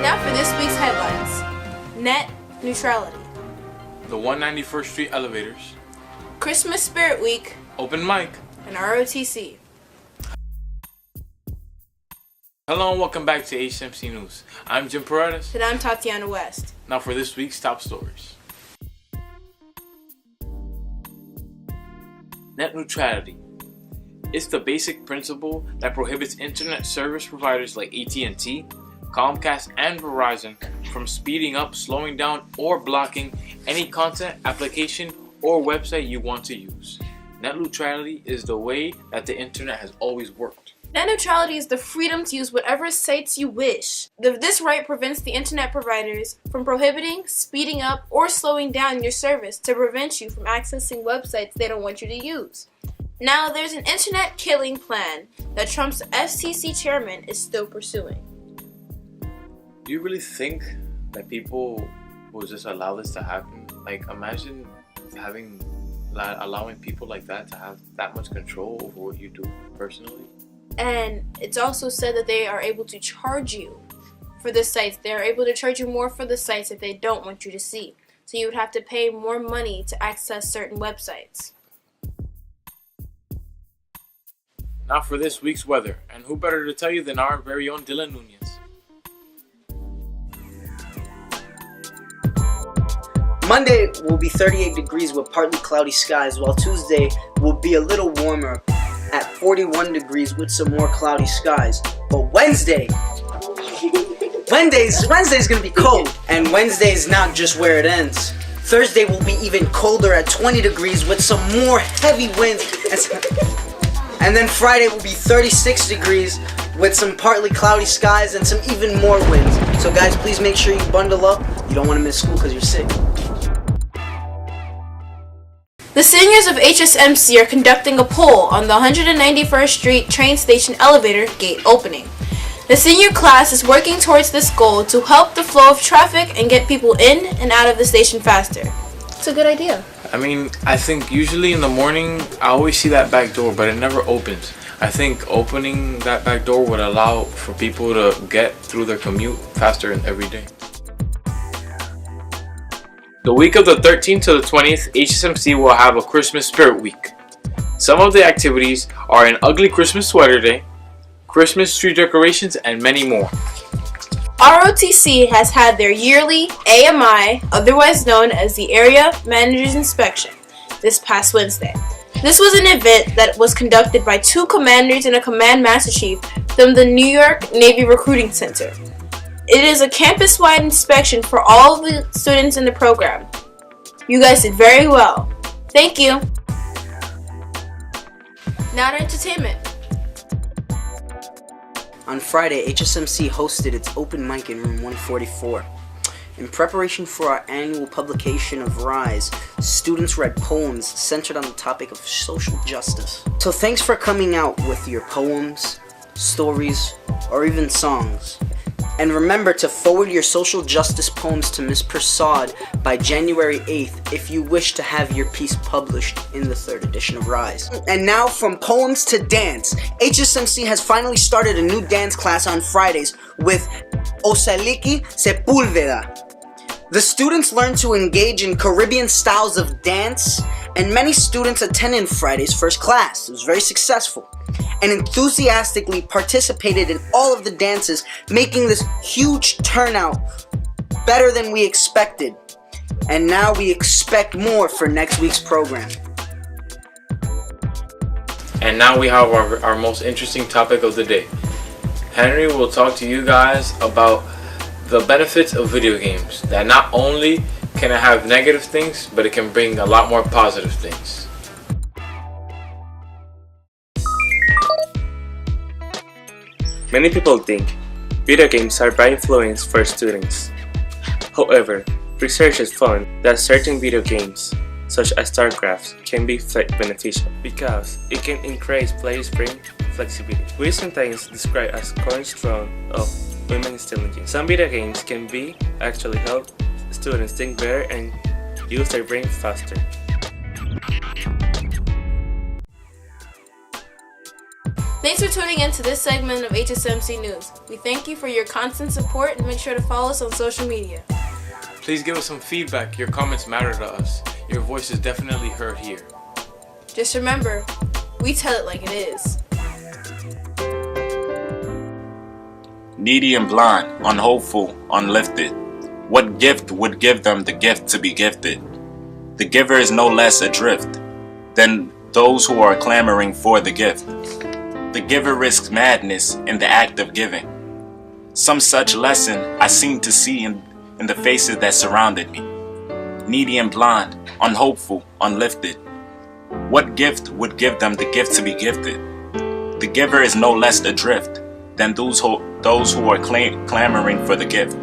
Now for this week's headlines. Net neutrality. The 191st Street elevators. Christmas Spirit Week. Open mic. And ROTC. Hello and welcome back to HSMC News. I'm Jim Paredes. And I'm Tatiana West. Now for this week's top stories. Net neutrality. It's the basic principle that prohibits internet service providers like AT&T, Comcast, and Verizon from speeding up, slowing down, or blocking any content, application, or website you want to use. Net neutrality is the way that the internet has always worked. Net neutrality is the freedom to use whatever sites you wish. This right prevents the internet providers from prohibiting, speeding up, or slowing down your service to prevent you from accessing websites they don't want you to use. Now, there's an internet killing plan that Trump's FCC chairman is still pursuing. Do you really think that people will just allow this to happen? Like, imagine allowing people like that to have that much control over what you do personally. And it's also said that they are able to charge you for the sites. They are able to charge you more for the sites that they don't want you to see. So you would have to pay more money to access certain websites. Now for this week's weather, and who better to tell you than our very own Dylan Nunez. Monday will be 38 degrees with partly cloudy skies, while Tuesday will be a little warmer at 41 degrees with some more cloudy skies. But Wednesday's gonna be cold, and Wednesday's not just where it ends. Thursday will be even colder at 20 degrees with some more heavy winds. And then Friday will be 36 degrees with some partly cloudy skies and some even more winds. So guys, please make sure you bundle up. You don't want to miss school because you're sick. The seniors of HSMC are conducting a poll on the 191st Street train station elevator gate opening. The senior class is working towards this goal to help the flow of traffic and get people in and out of the station faster. It's a good idea. I mean, I think usually in the morning, I always see that back door, but it never opens. I think opening that back door would allow for people to get through their commute faster every day. The week of the 13th to the 20th, HSMC will have a Christmas Spirit Week. Some of the activities are an ugly Christmas sweater day, Christmas tree decorations, and many more. ROTC has had their yearly AMI, otherwise known as the Area Managers Inspection, this past Wednesday. This was an event that was conducted by 2 commanders and a command master chief from the New York Navy Recruiting Center. It is a campus-wide inspection for all of the students in the program. You guys did very well. Thank you. Now to entertainment. On Friday, HSMC hosted its open mic in room 144. In preparation for our annual publication of Rise, students read poems centered on the topic of social justice. So thanks for coming out with your poems, stories, or even songs. And remember to forward your social justice poems to Ms. Prasad by January 8th if you wish to have your piece published in the 3rd edition of Rise. And now from poems to dance, HSMC has finally started a new dance class on Fridays with Osaliki Sepulveda. The students learn to engage in Caribbean styles of dance, and many students attended Friday's first class. It was very successful, and enthusiastically participated in all of the dances, making this huge turnout better than we expected. And now we expect more for next week's program. And now we have our most interesting topic of the day. Henry will talk to you guys about the benefits of video games, that not only can it have negative things, but it can bring a lot more positive things. Many people think video games are bad influence for students. However, research has found that certain video games, such as StarCraft, can be beneficial because it can increase players' brain flexibility, which is sometimes described as cornerstone of women's intelligence. Some video games can actually help students think better and use their brain faster. Thanks for tuning in to this segment of HSMC News. We thank you for your constant support and make sure to follow us on social media. Please give us some feedback. Your comments matter to us. Your voice is definitely heard here. Just remember, we tell it like it is. Needy and blind, unhopeful, unlifted. What gift would give them the gift to be gifted? The giver is no less adrift than those who are clamoring for the gift. The giver risks madness in the act of giving. Some such lesson I seemed to see in the faces that surrounded me. Needy and blind, unhopeful, unlifted. What gift would give them the gift to be gifted? The giver is no less adrift than those who are clamoring for the gift.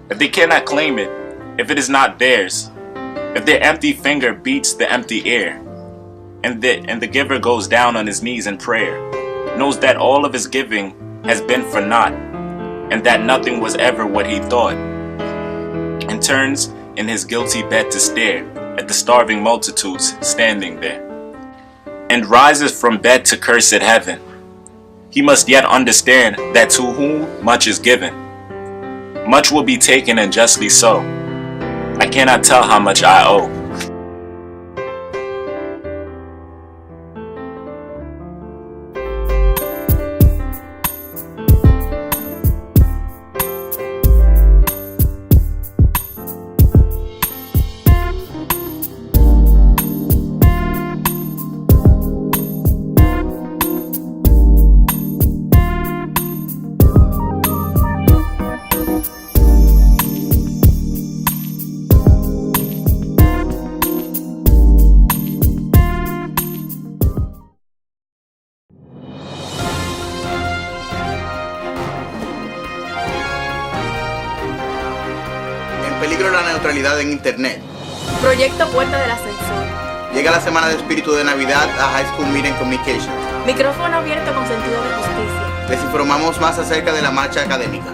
If they cannot claim it, if it is not theirs, if their empty finger beats the empty air, and the giver goes down on his knees in prayer, knows that all of his giving has been for naught, and that nothing was ever what he thought, and turns in his guilty bed to stare at the starving multitudes standing there, and rises from bed to curse at heaven, he must yet understand that to whom much is given, much will be taken, and justly so. I cannot tell how much I owe. Peligro la neutralidad en Internet. Proyecto Puerta de la Censura. Llega la semana de espíritu de Navidad a High School Media and Communication. Micrófono abierto con sentido de justicia. Les informamos más acerca de la marcha académica.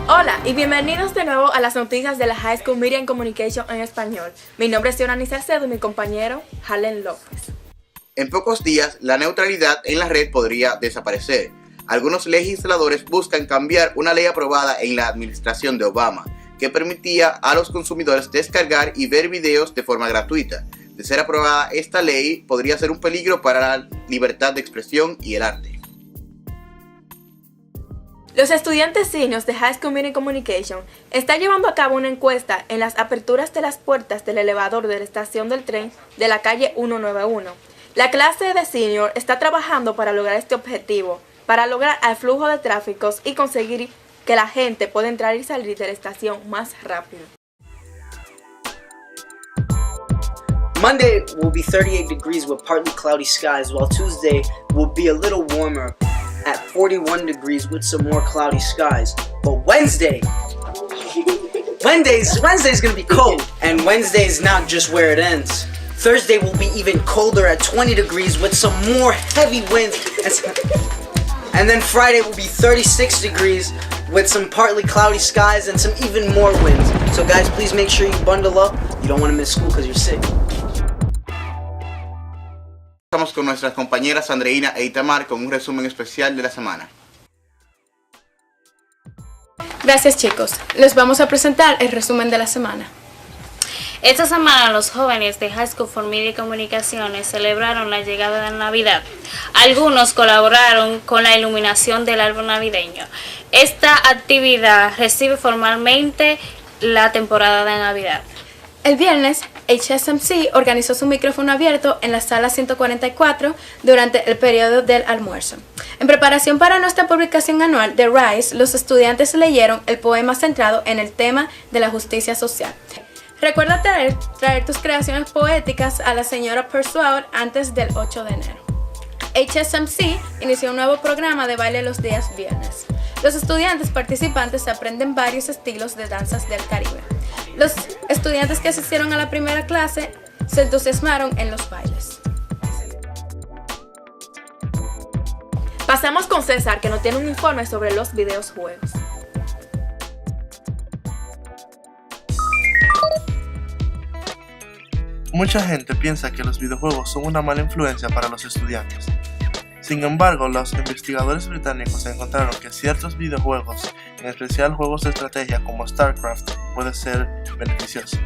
Hola y bienvenidos de nuevo a las noticias de la High School Media and Communication en español. Mi nombre es Yorani Salcedo y mi compañero Halen López. En pocos días, la neutralidad en la red podría desaparecer. Algunos legisladores buscan cambiar una ley aprobada en la administración de Obama que permitía a los consumidores descargar y ver videos de forma gratuita. De ser aprobada esta ley, podría ser un peligro para la libertad de expresión y el arte. Los estudiantes seniors de High School Media and Communication están llevando a cabo una encuesta en las aperturas de las puertas del elevador de la estación del tren de la calle 191. La clase de senior está trabajando para lograr este objetivo, para lograr el flujo de tráficos y conseguir que la gente pueda entrar y salir de la estación más rápido. Monday will be 38 degrees with partly cloudy skies, while Tuesday will be a little warmer at 41 degrees with some more cloudy skies. But Wednesday's gonna be cold, and Wednesday's not just where it ends. Thursday will be even colder at 20 degrees with some more heavy winds. And then Friday will be 36 degrees with some partly cloudy skies and some even more winds. So guys, please make sure you bundle up. You don't want to miss school because you're sick. Estamos con nuestras compañeras Andreina e Itamar con un resumen especial de la semana. Gracias chicos, les vamos a presentar el resumen de la semana. Esta semana los jóvenes de High School for Media y Comunicaciones celebraron la llegada de la Navidad. Algunos colaboraron con la iluminación del árbol navideño. Esta actividad recibe formalmente la temporada de Navidad. El viernes, HSMC organizó su micrófono abierto en la sala 144 durante el periodo del almuerzo. En preparación para nuestra publicación anual de RISE, los estudiantes leyeron el poema centrado en el tema de la justicia social. Recuerda traer tus creaciones poéticas a la señora Persuade antes del 8 de enero. HSMC inició un nuevo programa de baile los días viernes. Los estudiantes participantes aprenden varios estilos de danzas del Caribe. Los estudiantes que asistieron a la primera clase se entusiasmaron en los bailes. Pasamos con César, que nos tiene un informe sobre los videojuegos. Mucha gente piensa que los videojuegos son una mala influencia para los estudiantes. Sin embargo, los investigadores británicos encontraron que ciertos videojuegos, en especial juegos de estrategia como StarCraft, pueden ser beneficiosos.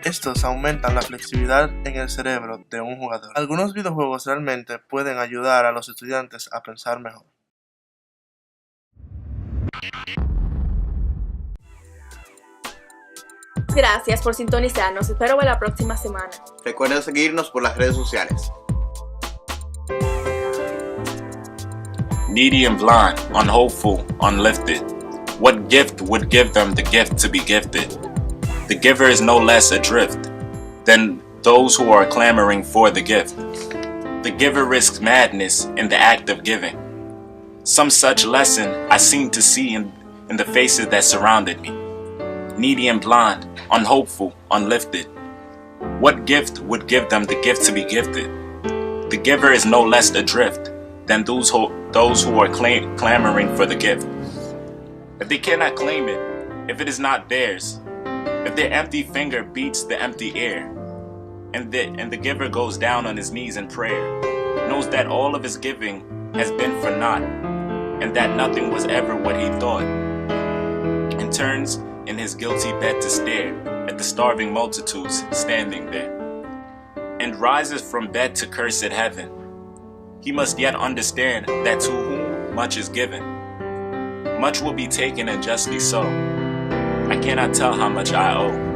Estos aumentan la flexibilidad en el cerebro de un jugador. Algunos videojuegos realmente pueden ayudar a los estudiantes a pensar mejor. Gracias por sintonizarnos. Espero ver la próxima semana. Recuerden seguirnos por las redes sociales. Needy and blind, unhopeful, unlifted. What gift would give them the gift to be gifted? The giver is no less adrift than those who are clamoring for the gift. The giver risks madness in the act of giving. Some such lesson I seemed to see in the faces that surrounded me. Needy and blind, unhopeful, unlifted. What gift would give them the gift to be gifted? The giver is no less adrift than those who are clamoring for the gift. If they cannot claim it, if it is not theirs, if their empty finger beats the empty air, and the giver goes down on his knees in prayer, knows that all of his giving has been for naught, and that nothing was ever what he thought, and turns in his guilty bed to stare at the starving multitudes standing there, and rises from bed to curse at heaven, he must yet understand that to whom much is given, much will be taken, and justly so. I cannot tell how much I owe.